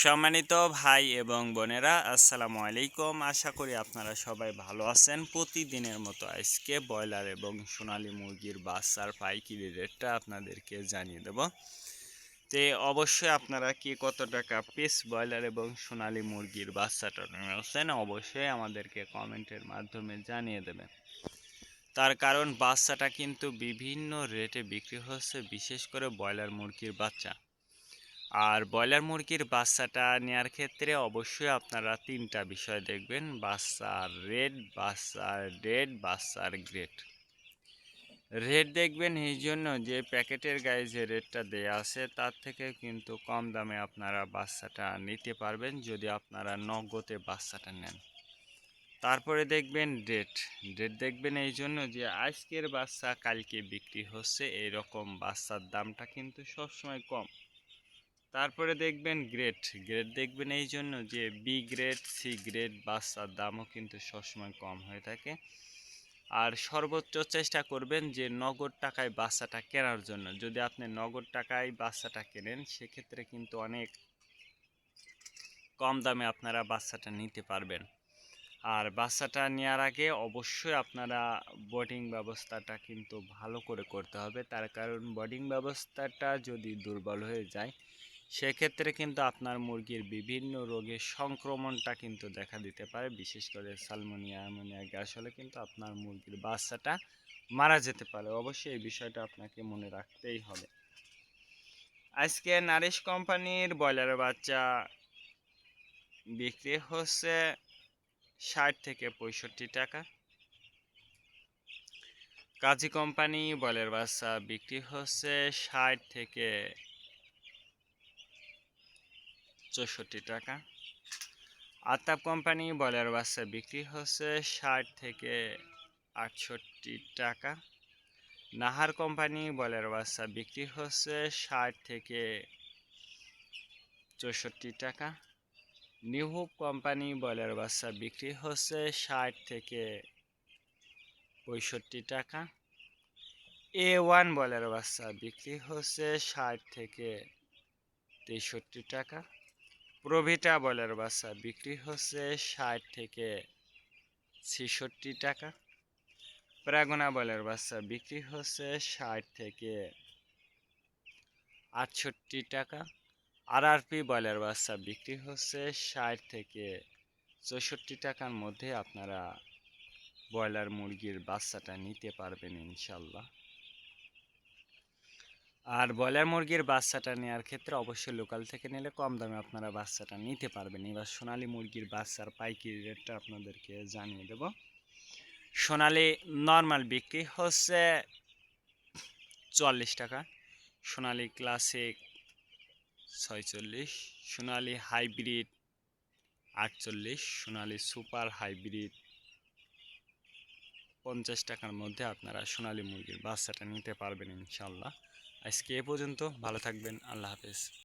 সম্মানিত ভাই এবং বোনেরা, আসসালামু আলাইকুম। আশা করি আপনারা সবাই ভালো আছেন। প্রতিদিনের মতো আজকে ব্রয়লার এবং সোনালী মুরগির বাচ্চার পাইকারি রেটটা আপনাদেরকে জানিয়ে দেব। তো অবশ্যই আপনারা কি কত টাকা পিস ব্রয়লার এবং সোনালী মুরগির বাচ্চাটা নিয়েছেন অবশ্যই আমাদেরকে কমেন্টের মাধ্যমে জানিয়ে দেবেন। তার কারণ বাচ্চাটা কিন্তু বিভিন্ন রেটে বিক্রি হচ্ছে, বিশেষ করে ব্রয়লার মুরগির বাচ্চা। আর ব্রয়লার মুরগির বাচ্চাটা নেওয়ার ক্ষেত্রে অবশ্যই আপনারা তিনটা বিষয় দেখবেন: বাচ্চার রেট, বাচ্চার ডেট, বাচ্চার গ্রেড। রেট দেখবেন এই জন্য যে প্যাকেটের গায়ে যে রেটটা দেয়া আছে তার থেকে কিন্তু কম দামে আপনারা বাচ্চাটা নিতে পারবেন যদি আপনারা নগদে বাচ্চাটা নেন। তারপরে দেখবেন ডেট। ডেট দেখবেন এই জন্য যে আজকের বাচ্চা কালকে বিক্রি হচ্ছে, এইরকম বাচ্চার দামটা কিন্তু সবসময় কম। তারপরে দেখবেন গ্রেড। গ্রেড দেখবেন এই জন্য যে বি গ্রেড, সি গ্রেড বাচ্চার দামও কিন্তু সবসময় কম হয়ে থাকে। আর সর্বোচ্চ চেষ্টা করবেন যে নগদ টাকায় বাচ্চাটা কেনার জন্য। যদি আপনি নগদ টাকায় বাচ্চাটা কেনেন সেক্ষেত্রে কিন্তু অনেক কম দামে আপনারা বাচ্চাটা নিতে পারবেন। আর বাচ্চাটা নেওয়ার আগে অবশ্যই আপনারা বোর্ডিং ব্যবস্থাটা কিন্তু ভালো করে করতে হবে। তার কারণ বোর্ডিং ব্যবস্থাটা যদি দুর্বল হয়ে যায় সেক্ষেত্রে কিন্তু আপনার মুরগির বিভিন্ন রোগের সংক্রমণটা কিন্তু দেখা দিতে পারে। বিশেষ করে সালমোনিয়া, অ্যামোনিয়া গ্যাস হলে কিন্তু আপনার মুরগির বাচ্চাটা মারা যেতে পারে। অবশ্যই এই বিষয়টা আপনাকে মনে রাখতেই হবে। আজকে নারিশ কোম্পানির ব্রয়লারের বাচ্চা বিক্রি হচ্ছে ৬০ থেকে ৬৫ টাকা। কাজী কোম্পানি ব্রয়লার বাচ্চা বিক্রি হচ্ছে ৬০ থেকে ৬৪ টাকা। আতাপ কোম্পানি ব্রয়লার বাচ্চা বিক্রি হচ্ছে ৬০ থেকে ৬৮ টাকা। নাহার কোম্পানি ব্রয়লার বাচ্চা বিক্রি হচ্ছে ৬০ থেকে ৬৪ টাকা। নিউহোপ কোম্পানি ব্রয়লার বাচ্চা বিক্রি হচ্ছে ৬০ থেকে ৬৫ টাকা। A1 ব্রয়লার বাচ্চা বিক্রি হচ্ছে ৬০ থেকে ৬৩ টাকা। প্রভিটা ব্রয়লার বাচ্চা বিক্রি হচ্ছে ৬০ থেকে ৬৬ টাকা। প্রাগনা ব্রয়লার বাচ্চা বিক্রি হচ্ছে ৬০ থেকে ৬৮ টাকা। RRP ব্রয়লার বাচ্চা বিক্রি হচ্ছে ৬০ থেকে ৬৪ টাকার মধ্যে আপনারা ব্রয়লার মুরগির বাচ্চাটা নিতে পারবেন ইনশাল্লাহ। আর ব্রয়লার মুরগির বাচ্চাটা নেওয়ার ক্ষেত্রে অবশ্যই লোকাল থেকে নিলে কম দামে আপনারা বাচ্চাটা নিতে পারবেন। এবার সোনালী মুরগির বাচ্চার পাইকারি রেটটা আপনাদেরকে জানিয়ে দেব। সোনালী নর্মাল বিক্রি হচ্ছে ৪৪ টাকা, সোনালী ক্লাসিক ৪৬, সোনালী হাইব্রিড ৪৮, সোনালী সুপার হাইব্রিড ৫০ টাকার মধ্যে আপনারা সোনালী মুরগির বাচ্চাটা নিতে পারবেন ইনশাল্লাহ। আজকে এ পর্যন্ত, ভালো থাকবেন, আল্লাহ হাফেজ।